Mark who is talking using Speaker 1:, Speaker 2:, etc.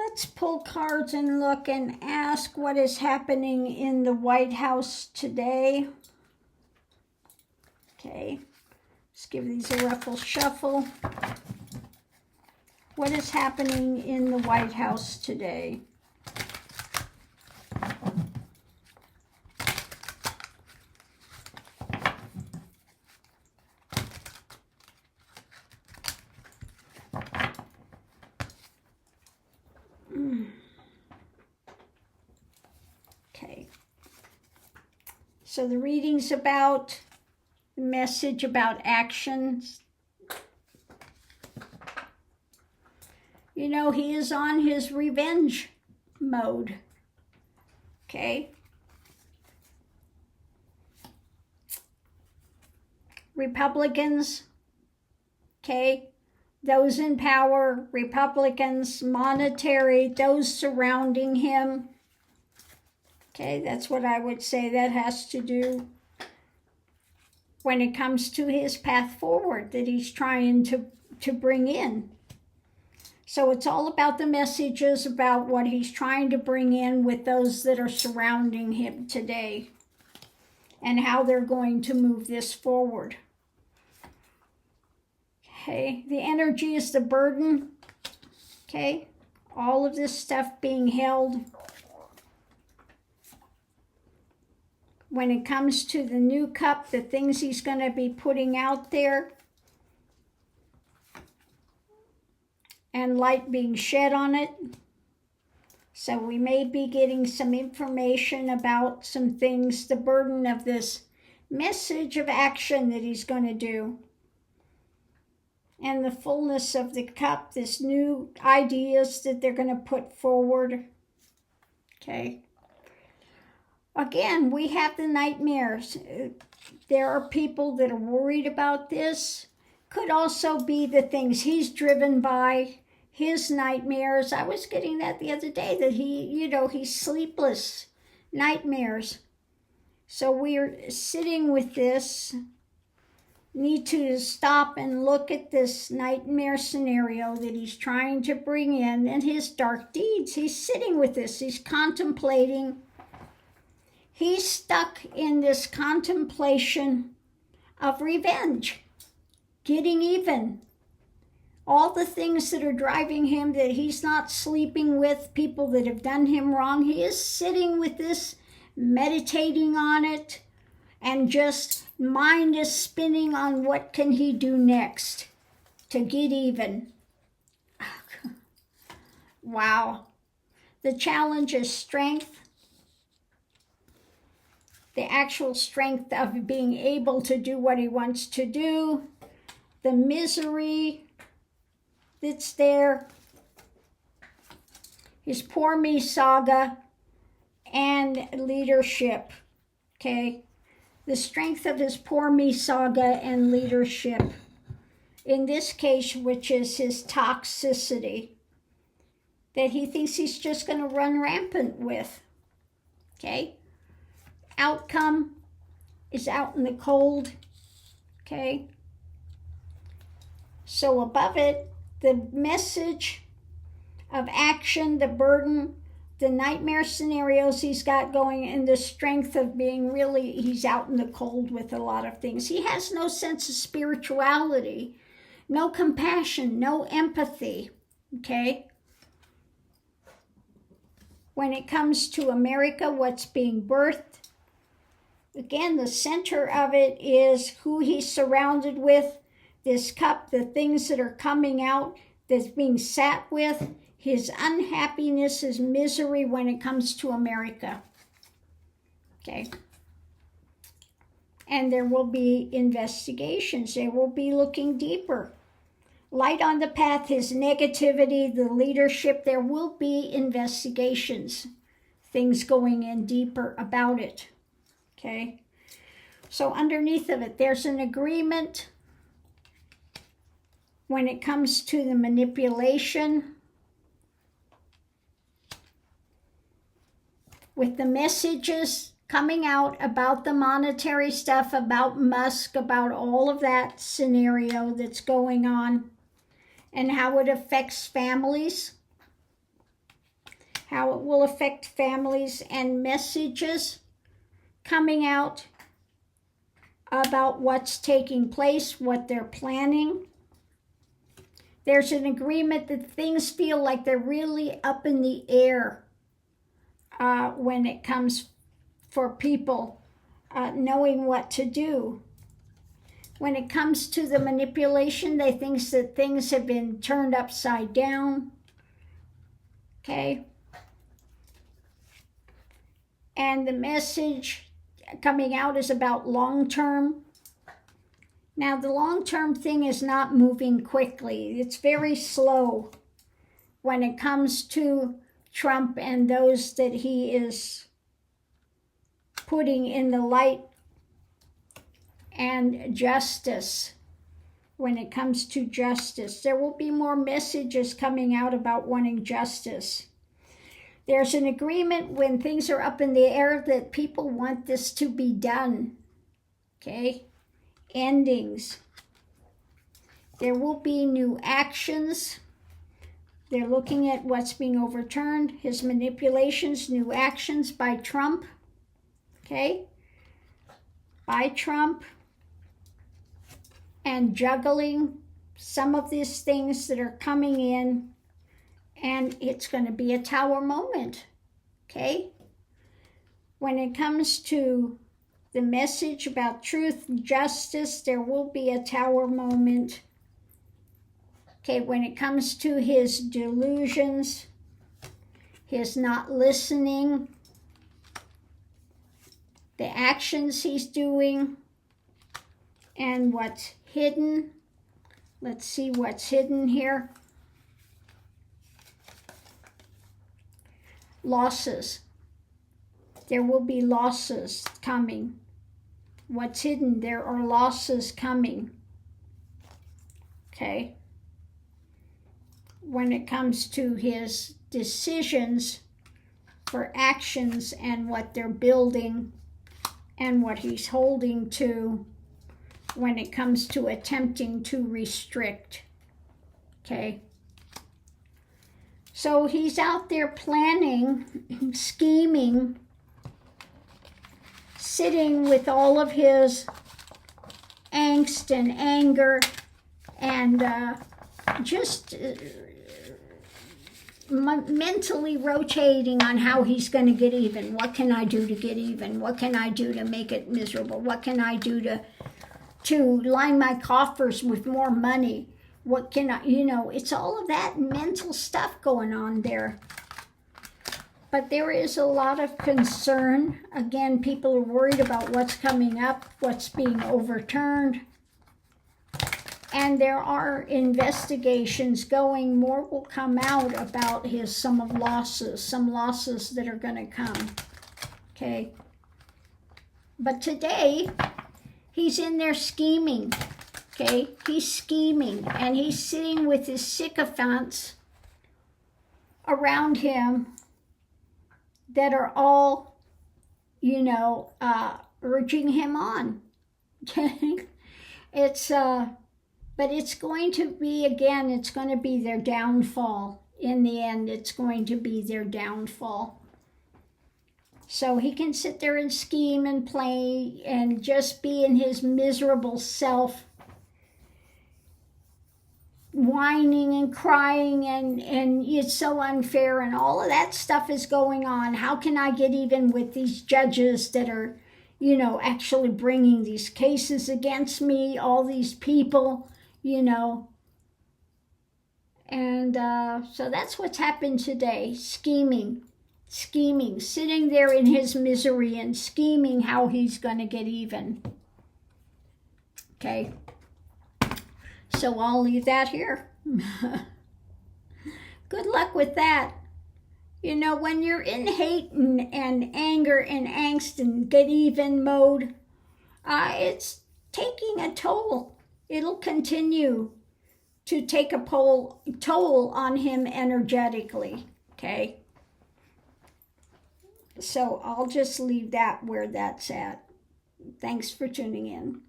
Speaker 1: Let's pull cards and look and ask what is happening in the White House today. Okay, let's give these a ruffle shuffle. What is happening in the White House today? Okay. So the reading's about the message about actions. You know, he is on his revenge mode. Okay. Republicans, okay, those in power, Republicans, monetary, those surrounding him. Okay, that's what I would say that has to do when it comes to his path forward that he's trying to bring in. So it's all about the messages about what he's trying to bring in with those that are surrounding him today and how they're going to move this forward. Okay, the energy is the burden. Okay, all of this stuff being held. When it comes to the new cup, the things he's going to be putting out there, and light being shed on it. So we may be getting some information about some things, the burden of this message of action that he's going to do. And the fullness of the cup, this new ideas that they're going to put forward. Okay. Again, we have the nightmares. There are people that are worried about this. Could also be the things he's driven by, his nightmares. I was getting that the other day, that he's sleepless, nightmares. So we're sitting with this, need to stop and look at this nightmare scenario that he's trying to bring in and his dark deeds. He's sitting with this, he's contemplating. He's stuck in this contemplation of revenge, getting even. All the things that are driving him, that he's not sleeping with people that have done him wrong. He is sitting with this, meditating on it, and just mind is spinning on what can he do next to get even. Wow. The challenge is strength. The actual strength of being able to do what he wants to do. The misery that's there. His poor me saga and leadership. Okay. The strength of his poor me saga and leadership. In this case, which is his toxicity. That he thinks he's just going to run rampant with. Okay. Outcome is out in the cold. Okay. So above it, the message of action, the burden, the nightmare scenarios he's got going, and the strength of being really, he's out in the cold with a lot of things. He has no sense of spirituality, no compassion, no empathy, okay? When it comes to America, what's being birthed, again, the center of it is who he's surrounded with, this cup, the things that are coming out, that's being sat with, his unhappiness, his misery when it comes to America. Okay. And there will be investigations. They will be looking deeper. Light on the path, his negativity, the leadership, there will be investigations. Things going in deeper about it. Okay. So underneath of it, there's an agreement when it comes to the manipulation with the messages coming out about the monetary stuff, about Musk, about all of that scenario that's going on and how it affects families. how it will affect families, and messages coming out about what's taking place, what they're planning. There's an agreement that things feel like they're really up in the air when it comes for people knowing what to do. When it comes to the manipulation, they think that things have been turned upside down. Okay? And the message coming out is about long-term. Now, the long-term thing is not moving quickly. It's very slow when it comes to Trump and those that he is putting in the light, and justice. When it comes to justice, there will be more messages coming out about wanting justice. There's an agreement when things are up in the air that people want this to be done. Okay? Endings. There will be new actions. They're looking at what's being overturned, his manipulations, new actions by Trump. Okay? By Trump. And juggling some of these things that are coming in. And it's going to be a tower moment. Okay? When it comes to the message about truth and justice, there will be a tower moment. Okay, when it comes to his delusions, his not listening, the actions he's doing, and what's hidden. Let's see what's hidden here. Losses. There will be losses coming. What's hidden? There are losses coming. Okay? When it comes to his decisions for actions and what they're building and what he's holding to when it comes to attempting to restrict. Okay? So he's out there planning, scheming, sitting with all of his angst and anger and just mentally rotating on how he's going to get even. What can I do to get even? What can I do to make it miserable? What can I do to line my coffers with more money? What can I, it's all of that mental stuff going on there. But there is a lot of concern. Again, people are worried about what's coming up, what's being overturned. And there are investigations going. More will come out about some losses that are going to come. Okay. But today, he's in there scheming. Okay. He's scheming. And he's sitting with his sycophants around him that are all, urging him on. Okay. But it's going to be, again, it's going to be their downfall. In the end, it's going to be their downfall. So he can sit there and scheme and play and just be in his miserable self, whining and crying and it's so unfair and all of that stuff is going on. How can I get even with these judges that are, actually bringing these cases against me, all these people, And so that's what's happened today, scheming, sitting there in his misery and scheming how he's going to get even. Okay. So I'll leave that here. Good luck with that. When you're in hate and anger and angst and get even mode, it's taking a toll. It'll continue to take a toll on him energetically. Okay? So I'll just leave that where that's at. Thanks for tuning in.